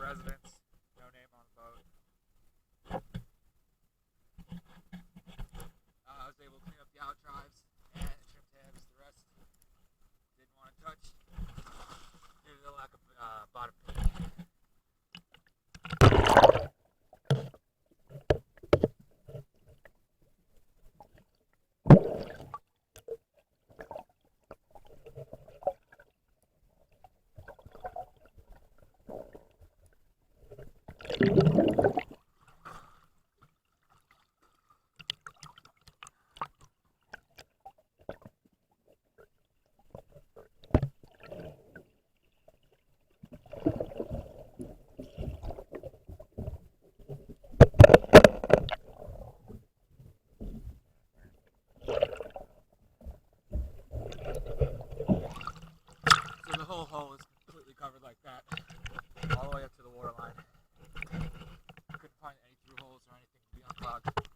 residents, no name on the boat. I was able to clean up the out drives and trim tabs. The rest didn't want to touch due to the lack of bottom paint. So the whole hull is completely covered like that, all the way up to the water line. I couldn't find any through holes or anything to be unclogged.